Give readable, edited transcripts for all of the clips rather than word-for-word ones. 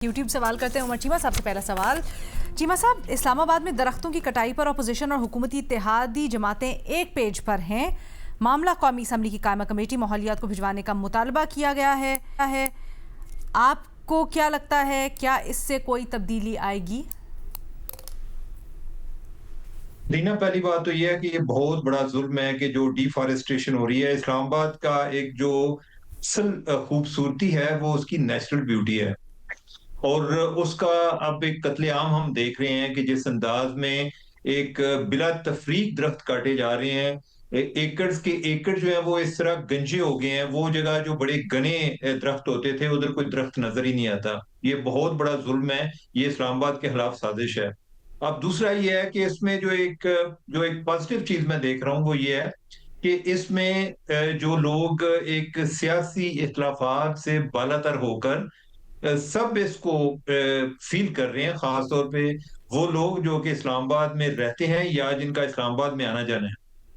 YouTube सवाल करते हैं उमर चीमा साहब से। पहला सवाल, चीमा साहब, इस्लामाबाद में दरख्तों की कटाई पर अपोजिशन और हुकूमती इत्तेहादी जमातें एक पेज पर हैं। मामला कौमी असम्बली की कायमा कमेटी माहौलियात को भिजवाने का मुतालबा किया गया है। आपको क्या लगता है, क्या इससे कोई तब्दीली आएगी? रीना, पहली बात तो यह है कि ये बहुत बड़ा जुल्म है कि जो डिफॉरेस्टेशन हो रही है। इस्लामाबाद का एक जो असल खूबसूरती है वो उसकी नेचुरल ब्यूटी है, और उसका अब एक कत्लेआम हम देख रहे हैं कि जिस अंदाज में एक बिला तफरीक दरख्त काटे जा रहे हैं। एकड़ के एकड़ जो है वो इस तरह गंजे हो गए हैं। वो जगह जो बड़े घने दरख्त होते थे उधर कोई दरख्त नजर ही नहीं आता। ये बहुत बड़ा जुल्म है, ये इस्लामाबाद के खिलाफ साजिश है। अब दूसरा ये है कि इसमें जो एक पॉजिटिव चीज मैं देख रहा हूँ वो ये है कि इसमें जो लोग एक सियासी इख्तिलाफात से बालातर होकर सब इसको फील कर रहे हैं, खास तौर पे वो लोग जो कि इस्लामाबाद में रहते हैं या जिनका इस्लामाबाद में आना जाना है।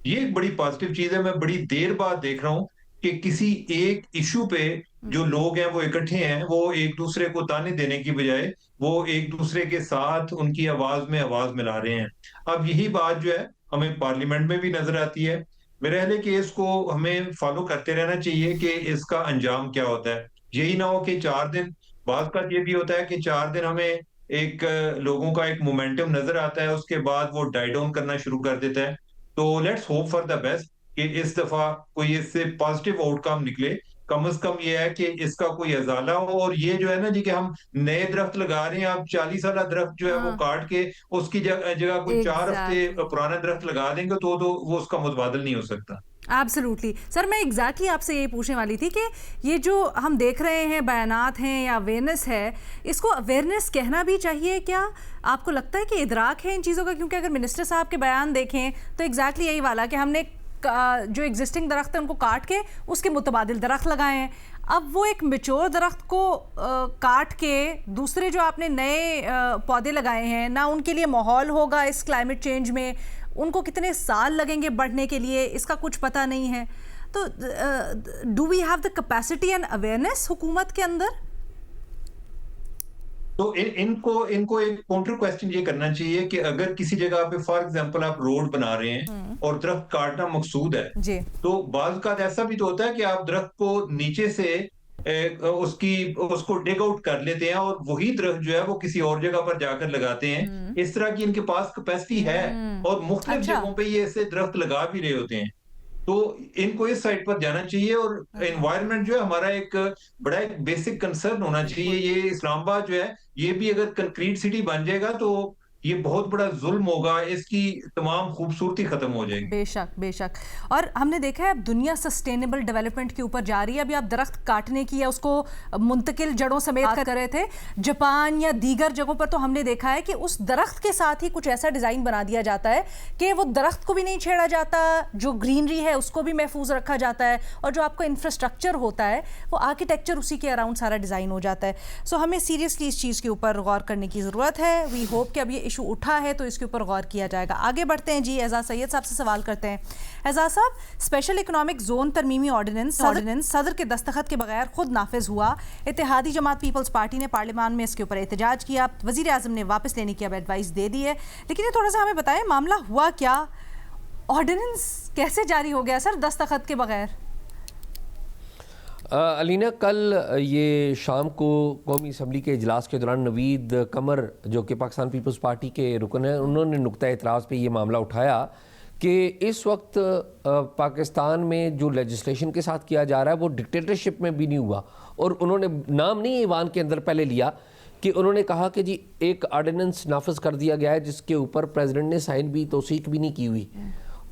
ये एक बड़ी पॉजिटिव चीज है। मैं बड़ी देर बाद देख रहा हूँ कि किसी एक इशू पे जो लोग हैं वो इकट्ठे हैं, वो एक दूसरे को ताने देने की बजाय वो एक दूसरे के साथ उनकी आवाज में आवाज मिला रहे हैं। अब यही बात जो है हमें पार्लियामेंट में भी नजर आती है। मेरा ख्याल है कि इसको हमें फॉलो करते रहना चाहिए कि इसका अंजाम क्या होता है। यही ना हो कि 4 दिन, बात का ये भी होता है कि 4 दिन हमें एक लोगों का एक मोमेंटम नजर आता है, उसके बाद वो डाई डाउन करना शुरू कर देता है। तो let's hope for the best कि इस दफा कोई इससे पॉजिटिव आउटकम निकले। कम से कम ये है कि इसका कोई अजाला हो। और ये जो है ना जी कि हम नए दरख्त लगा रहे हैं, अब 40 साल दरख्त जो है वो काट के उसकी जगह कोई 4 हफ्ते पुराना दरख्त लगा देंगे तो वो उसका मुतबादल नहीं हो सकता। एब्सोल्युटली सर, मैं एग्जैक्टली आपसे ये पूछने वाली थी कि ये जो हम देख रहे हैं बयानात हैं या अवेयरनेस है, इसको अवेयरनेस कहना भी चाहिए क्या? आपको लगता है कि इदराक है इन चीज़ों का? क्योंकि अगर मिनिस्टर साहब के बयान देखें तो एग्जैक्टली यही वाला कि हमने जो एग्जिस्टिंग दरख्त है उनको काट के उसके मुतबादिल दरख्त लगाए हैं। अब वो एक मेच्योर दरख्त को काट के दूसरे जो आपने नए पौधे लगाए हैं, ना उनके लिए माहौल होगा इस क्लाइमेट चेंज में, उनको कितने साल लगेंगे बढ़ने के लिए, इसका कुछ पता नहीं है। तो do we have the capacity and awareness हुकूमत के अंदर? तो इनको एक काउंटर क्वेश्चन ये करना चाहिए कि अगर किसी जगह पे फॉर एग्जांपल आप रोड बना रहे हैं और दरख्त काटना मकसूद है जी, तो बाज़ का ऐसा भी तो होता है कि आप दरख्त को नीचे से उसको डिग आउट कर लेते हैं और वही दरख्त जो है वो किसी और जगह पर जाकर लगाते हैं। इस तरह की इनके पास कैपेसिटी है और मुख्तलिफ अच्छा, जगहों पे ये ऐसे दरख्त लगा भी रहे होते हैं। तो इनको इस साइड पर जाना चाहिए। और एनवायरनमेंट जो है हमारा एक बड़ा एक बेसिक कंसर्न होना चाहिए। ये इस्लामाबाद जो है ये भी अगर कंक्रीट सिटी बन जाएगा तो ये बहुत बड़ा जुल्म होगा, इसकी तमाम खूबसूरती खत्म हो जाएगी। बेशक बेशक। और हमने देखा है अब दुनिया सस्टेनेबल डेवलपमेंट के ऊपर जा रही है। अभी आप दरख्त काटने की या उसको मुंतकिल जड़ों समेत कर रहे थे, जापान या दीगर जगहों पर तो हमने देखा है कि उस दरख्त के साथ ही कुछ ऐसा डिज़ाइन बना दिया जाता है कि वो दरख्त को भी नहीं छेड़ा जाता, जो ग्रीनरी है उसको भी महफूज रखा जाता है, और जो आपका इंफ्रास्ट्रक्चर होता है वो आर्किटेक्चर उसी के अराउंड सारा डिज़ाइन हो जाता है। सो हमें सीरियसली इस चीज़ के ऊपर गौर करने की ज़रूरत है। वी होप कि अब ये इशू उठा है तो इसके ऊपर गौर किया जाएगा। आगे बढ़ते हैं जी, एजाज सैयद साहब से सवाल करते हैं। एजाज साहब, स्पेशल इकोनॉमिक जोन तरमीमी ऑर्डिनेंस सदर के दस्तखत के बगैर खुद नाफिज हुआ। इत्तेहादी जमात पीपल्स पार्टी ने पार्लियामान में इसके ऊपर एहतजाज किया। वजीर आज़म ने वापस लेने की अब एडवाइस दे दी है, लेकिन ये थोड़ा सा हमें बताएं मामला हुआ क्या? ऑर्डिनेंस कैसे जारी हो गया सर दस्तखत के बगैर? अलीना, कल ये शाम को कौमी असम्बली के इजलास के दौरान नवीद कमर जो कि पाकिस्तान पीपल्स पार्टी के रुकन हैं, उन्होंने नुक्ता एतराज़ पे ये मामला उठाया कि इस वक्त पाकिस्तान में जो लेजिस्लेशन के साथ किया जा रहा है वो डिक्टेटरशिप में भी नहीं हुआ। और उन्होंने नाम नहीं ईवान के अंदर पहले लिया कि उन्होंने कहा कि जी एक आर्डिनेंस नाफिज कर दिया गया है जिसके ऊपर प्रेसिडेंट ने साइन भी तौसीक भी नहीं की हुई।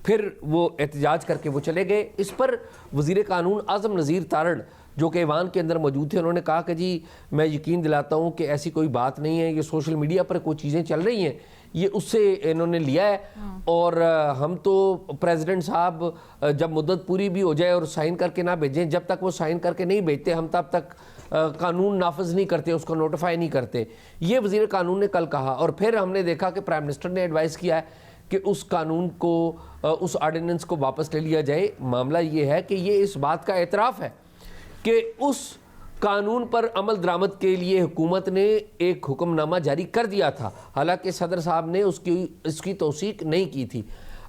फिर वो एहतजाज करके वो चले गए। इस पर वज़ीर कानून आज़म नज़ीर तारड़ जो कि ईवान के अंदर मौजूद थे, उन्होंने कहा कि जी मैं यकीन दिलाता हूँ कि ऐसी कोई बात नहीं है, ये सोशल मीडिया पर कोई चीज़ें चल रही हैं, ये उससे इन्होंने लिया है। और हम तो प्रेसिडेंट साहब जब मुद्दत पूरी भी हो जाए और साइन करके ना भेजें, जब तक वो साइन करके नहीं भेजते हम तब तक कानून नाफिज नहीं करते, उसको नोटिफाई नहीं करते। ये वज़ीर कानून ने कल कहा। और फिर हमने देखा कि प्राइम मिनिस्टर ने एडवाइस किया है कि उस कानून को, उस आर्डिनेंस को वापस ले लिया जाए। मामला ये है कि ये इस बात का एतराफ़ है कि उस قانون پر عمل درآمد کے لیے حکومت نے ایک حکم نامہ جاری کر دیا تھا، حالانکہ صدر صاحب نے اس کی توثیق نہیں کی تھی۔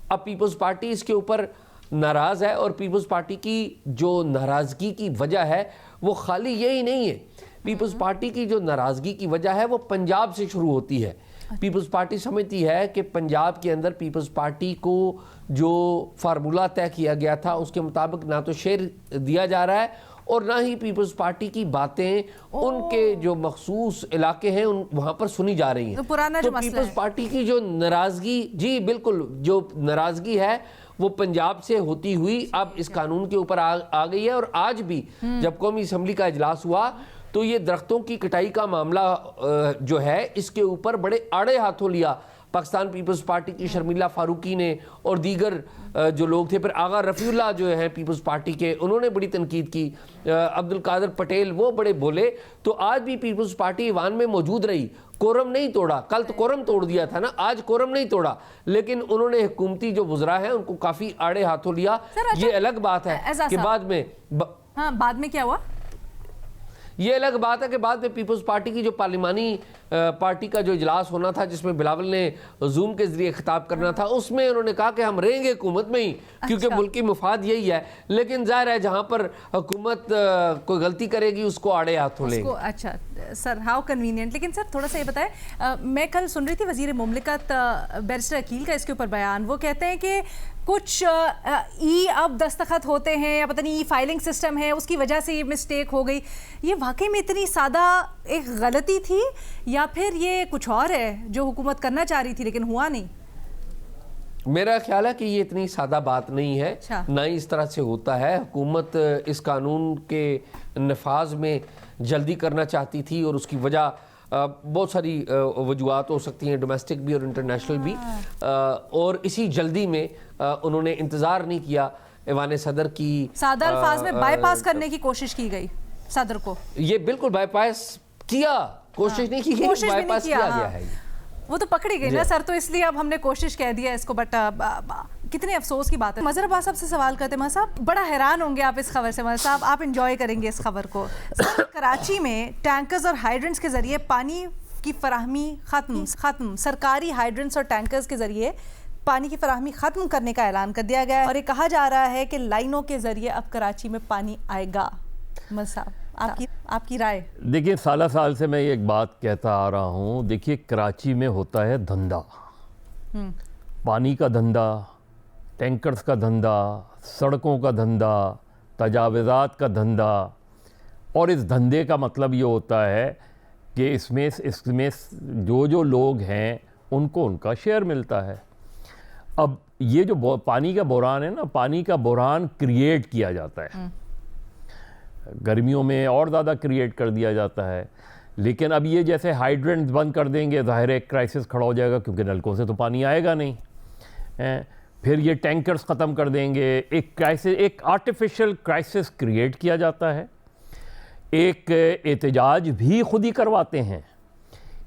اب پیپلز پارٹی اس کے اوپر ناراض ہے، اور پیپلز پارٹی کی جو ناراضگی کی وجہ ہے وہ خالی یہی نہیں ہے۔ پیپلز پارٹی کی جو ناراضگی کی وجہ ہے وہ پنجاب سے شروع ہوتی ہے۔ پیپلز پارٹی سمجھتی ہے کہ پنجاب کے اندر پیپلز پارٹی کو جو فارمولہ طے کیا گیا تھا اس کے مطابق نہ تو شیئر دیا جا رہا ہے اور نہ ہی پیپلز پارٹی کی باتیں ان کے جو مخصوص علاقے ہیں وہاں پر سنی جا رہی ہیں۔ تو پیپلز پارٹی کی جو ناراضگی، جی بالکل، جو ناراضگی ہے وہ پنجاب سے ہوتی ہوئی اب اس قانون کے اوپر آ گئی ہے۔ اور آج بھی جب قومی اسمبلی کا اجلاس ہوا تو یہ درختوں کی کٹائی کا معاملہ جو ہے اس کے اوپر بڑے آڑے ہاتھوں لیا پاکستان پیپلز پارٹی کی شرمیلا فاروقی نے اور دیگر جو لوگ تھے۔ پھر آغا رفیع اللہ جو ہیں پیپلز پارٹی کے، انہوں نے بڑی تنقید کی، عبدالقادر پٹیل وہ بڑے بولے۔ تو آج بھی پیپلز پارٹی ایوان میں موجود رہی، کورم نہیں توڑا۔ کل تو کورم توڑ دیا تھا نا، آج کورم نہیں توڑا، لیکن انہوں نے حکومتی جو وزراء ہیں ان کو کافی آڑے ہاتھوں لیا۔ یہ الگ بات ہے کہ بعد میں کیا ہوا؟ یہ الگ بات ہے کہ بعد میں پیپلز پارٹی کی جو پارلیمانی پارٹی کا جو اجلاس ہونا تھا جس میں بلاول نے زوم کے ذریعے خطاب کرنا تھا، اس میں انہوں نے کہا کہ ہم رہیں گے حکومت میں ہی کیونکہ ملکی مفاد یہی ہے، لیکن ظاہر ہے جہاں پر حکومت کوئی غلطی کرے گی اس کو آڑے ہاتھوں لیں گے۔ اچھا سر، ہاؤ کنوینئنٹ۔ لیکن سر تھوڑا سا یہ بتائیں، میں کل سن رہی تھی وزیر مملکت بیرسٹر عقیل کا اس کے اوپر بیان، وہ کہتے ہیں کہ کچھ ای اب دستخط ہوتے ہیں یا پتہ نہیں ای فائلنگ سسٹم ہے اس کی وجہ سے یہ مسٹیک ہو گئی۔ یہ واقعی میں اتنی سادہ ایک غلطی تھی یا پھر یہ کچھ اور ہے جو حکومت کرنا چاہ رہی تھی لیکن ہوا نہیں؟ میرا خیال ہے کہ یہ اتنی سادہ بات نہیں ہے، نہ ہی اس طرح سے ہوتا ہے۔ حکومت اس قانون کے نفاذ میں جلدی کرنا چاہتی تھی اور اس کی وجہ بہت ساری وجوہات ہو سکتی ہیں، ڈومیسٹک بھی اور انٹرنیشنل بھی، اور اسی جلدی میں انہوں نے انتظار نہیں کیا ایوان صدر کی۔ سادہ الفاظ میں بائی پاس کرنے کی کوشش کی گئی صدر کو۔ یہ بالکل بائی پاس کیا، کوشش نہیں کی، بائی پاس کیا گیا ہے۔ وہ تو پکڑی گئی نا سر، تو اس لیے اب ہم نے کوشش کہہ دیا اس کو، بٹ کتنے افسوس کی بات ہے۔ مظہر عباس صاحب سے سوال کرتے ہیں، مظہر صاحب بڑا حیران ہوں گے آپ اس خبر سے، مظہر صاحب آپ انجوائے کریں گے اس خبر کو۔ کراچی میں ٹینکرز اور ہائیڈرنٹس کے ذریعے پانی کی فراہمی ختم، سرکاری ہائیڈرنٹس اور ٹینکرز کے ذریعے پانی کی فراہمی ختم کرنے کا اعلان کر دیا گیا ہے، اور یہ کہا جا رہا ہے کہ لائنوں کے ذریعے اب کراچی میں پانی آئے گا۔ مظہر صاحب آپ کی رائے؟ دیکھیں، سالہ سال سے میں ایک بات کہتا آ رہا ہوں، دیکھیے کراچی میں ہوتا ہے دھندا، پانی کا دھندا، ٹینکرز کا دھندا، سڑکوں کا دھندا، تجاوزات کا دھندا، اور اس دھندے کا مطلب یہ ہوتا ہے کہ اس میں جو لوگ ہیں ان کو ان کا شیئر ملتا ہے۔ اب یہ جو پانی کا بحران ہے نا، پانی کا بحران کریٹ کیا جاتا ہے، گرمیوں میں اور زیادہ کریٹ کر دیا جاتا ہے، لیکن اب یہ جیسے ہائیڈرنٹ بند کر دیں گے ظاہر ایک کرائسس کھڑا ہو جائے گا کیونکہ نلکوں سے تو پانی آئے گا نہیں، پھر یہ ٹینکرز ختم کر دیں گے، ایک آرٹیفیشل کرائسس کریٹ کیا جاتا ہے۔ ایک احتجاج بھی خود ہی کرواتے ہیں،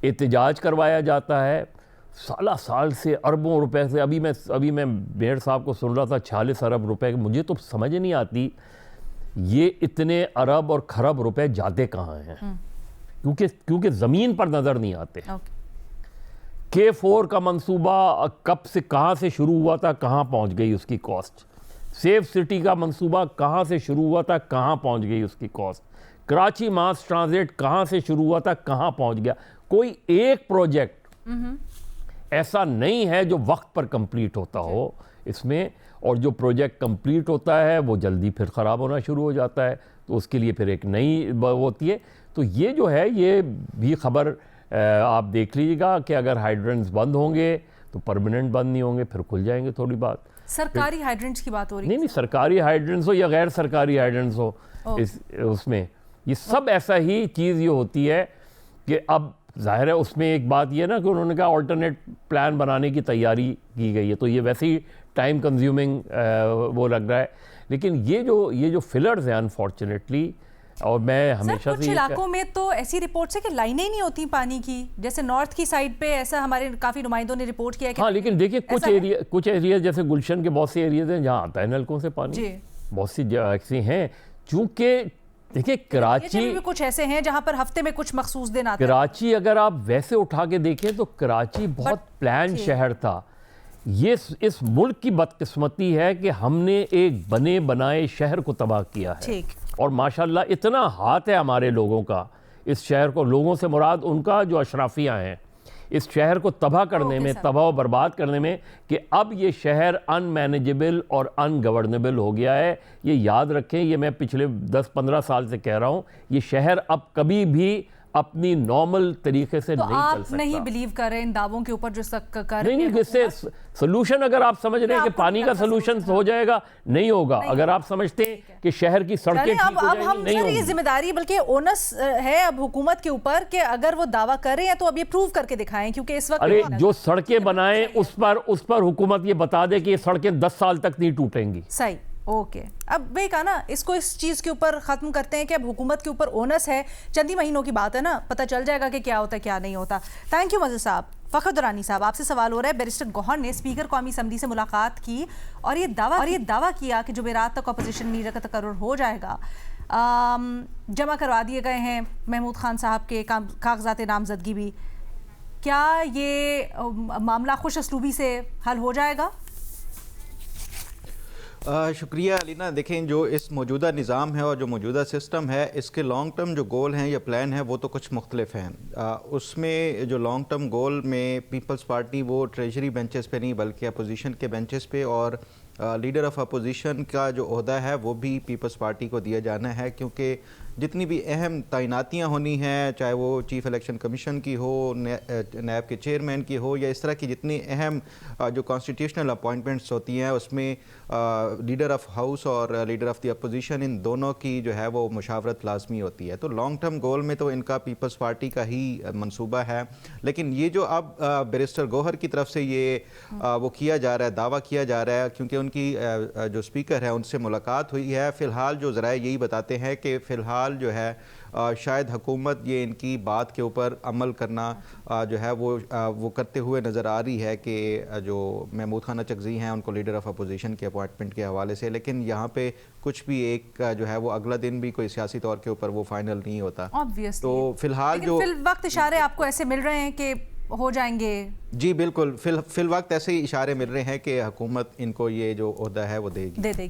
احتجاج کروایا جاتا ہے سالہ سال سے اربوں روپے سے۔ ابھی میں میئر صاحب کو سن رہا تھا 46 ارب روپے، مجھے تو سمجھ نہیں آتی یہ اتنے ارب اور کھرب روپے جاتے کہاں ہیں، کیونکہ زمین پر نظر نہیں آتے۔ K4 کا منصوبہ کب سے کہاں سے شروع ہوا تھا، کہاں پہنچ گئی اس کی کاسٹ؟ سیف سٹی کا منصوبہ کہاں سے شروع ہوا تھا، کہاں پہنچ گئی اس کی کاسٹ؟ کراچی ماس ٹرانزٹ کہاں سے شروع ہوا تھا، کہاں پہنچ گیا؟ کوئی ایک پروجیکٹ ایسا نہیں ہے جو وقت پر کمپلیٹ ہوتا ہو اس میں، اور جو پروجیکٹ کمپلیٹ ہوتا ہے وہ جلدی پھر خراب ہونا شروع ہو جاتا ہے، تو اس کے لیے پھر ایک نئی ہوتی ہے۔ تو یہ جو ہے یہ بھی خبر آپ دیکھ لیجیے گا کہ اگر ہائیڈرنٹس بند ہوں گے تو پرماننٹ بند نہیں ہوں گے، پھر کھل جائیں گے تھوڑی بات۔ سرکاری ہائیڈرنٹس کی بات ہو رہی ہے؟ نہیں، سرکاری ہائیڈرنٹس ہو یا غیر سرکاری ہائیڈرنٹس ہو، اس میں یہ سب ایسا ہی چیز یہ ہوتی ہے کہ اب ظاہر ہے اس میں ایک بات یہ ہے نا کہ انہوں نے کہا آلٹرنیٹ پلان بنانے کی تیاری کی گئی ہے، تو یہ ویسے ہی ٹائم کنزیومنگ وہ لگ رہا ہے، لیکن یہ جو فلرز ہیں انفارچونیٹلی، اور میں ہمیشہ سے کچھ علاقوں میں تو ایسی رپورٹس ہے کہ لائنیں ہی نہیں ہوتی پانی کی، جیسے نارتھ کی سائڈ پہ ایسا ہمارے کافی نمائندوں نے رپورٹ کیا ہے۔ ہاں، لیکن دیکھیے کچھ ایریاز جیسے گلشن کے بہت سے ایریاز ہیں جہاں آتا ہے نلکوں سے پانی، بہت سی ایسی ہیں، چونکہ देखिए कराची भी कुछ ऐसे हैं जहां पर हफ्ते में कुछ मखसूस दिन आते हैं। कराची अगर आप वैसे उठा के देखें तो कराची बहुत प्लान शहर था। ये इस मुल्क की बदकिस्मती है कि हमने एक बने बनाए शहर को तबाह किया है। ठीक। और माशाल्लाह इतना हाथ है हमारे लोगों का इस शहर को, लोगों से मुराद उनका जो अशराफियाँ हैं, इस शहर को तबाह करने में, तबाह और बर्बाद करने में, कि अब ये शहर अनमैनेजेबल और अनगवर्नेबल हो गया है। ये याद रखें, ये मैं पिछले 10-15 साल से कह रहा हूँ, ये शहर अब कभी भी अपनी नॉर्मल तरीके से तो नहीं चल सकता। आप नहीं बिलीव कर रहे इन दावों के ऊपर जो कर रहे नहीं, इससे सोल्यूशन अगर आप समझ रहे हैं कि पानी का सोल्यूशन हो जाएगा, नहीं होगा। अगर आप समझते हैं कि शहर की सड़कें ठीक हो जाएंगी, नहीं होगी। ये जिम्मेदारी बल्कि ओनस है अब हुकूमत के ऊपर कि अगर वो दावा कर रहे हैं तो अब ये प्रूव करके दिखाएं, क्योंकि इस वक्त अरे जो सड़कें बनाएं उस पर हुकूमत ये बता दे कि ये सड़कें 10 साल तक नहीं टूटेंगी। सही, ओके। अब वही कहा ना, इसको इस चीज़ के ऊपर ख़त्म करते हैं कि अब हुकूमत के ऊपर ओनस है। चंद ही महीनों की बात है ना, पता चल जाएगा कि क्या होता है क्या नहीं होता। थैंक यू मज़हर साहब। फ़खर दुरानी साहब, आपसे सवाल हो रहा है। बैरिस्टर गौहर ने स्पीकर कौमी असम्बली से मुलाकात की और ये दावा किया कि जुमेरात तक अपोजिशन लीडर का तकर्रुर हो जाएगा। जमा करवा दिए गए हैं महमूद खान साहब के कागजात नामजदगी भी। क्या ये मामला खुश असलूबी से हल हो जाएगा? शुक्रिया अलीना। देखें, जो इस मौजूदा निज़ाम है और जो मौजूदा सिस्टम है, इसके लॉन्ग टर्म जो गोल हैं या प्लान है वो तो कुछ मुख्तलिफ हैं। उसमें जो लॉन्ग टर्म गोल में पीपल्स पार्टी वो ट्रेजरी बेंचेस पे नहीं बल्कि अपोजिशन के बेंचेस पे, और लीडर ऑफ अपोजिशन का जो ओहदा है वो भी पीपल्स पार्टी को दिया जाना है, क्योंकि जितनी भी अहम तैनातियाँ होनी हैं, चाहे वो चीफ़ इलेक्शन कमीशन की हो, नैब के चेयरमैन की हो, या इस तरह की जितनी अहम जो कॉन्स्टिट्यूशनल अपॉइंटमेंट्स होती हैं, उसमें लीडर ऑफ हाउस और leader of the opposition in दोनों की जो है वो मुशावरत लाजमी होती है। तो लॉन्ग टर्म गोल में तो इनका पीपल्स पार्टी का ही मंसूबा है। लेकिन ये जो अब बैरिस्टर गौहर की तरफ से ये वो किया जा रहा है, दावा किया जा रहा है, क्योंकि उनकी जो स्पीकर है उनसे मुलाकात हुई है। फ़िलहाल जो ज़राए यही बताते हैं कि फ़िलहाल जो है शायद हुकूमत ये इनकी बात के ऊपर अमल करना जो है वो करते हुए नज़र आ रही है कि जो महमूद खान चकज़ई हैं उनको लीडर ऑफ अपोजिशन के अपॉइंटमेंट के हवाले से। लेकिन यहाँ पे कुछ भी एक जो है वो अगला दिन भी कोई सियासी तौर के ऊपर वो फाइनल नहीं होता। तो फिलहाल जो वक्त इशारे आपको ऐसे मिल रहे हैं कि हो जाएंगे? जी बिल्कुल, फिल वक्त ऐसे ही इशारे मिल रहे हैं कि हुकूमत इनको ये जो ओहदा है वो दे देगी।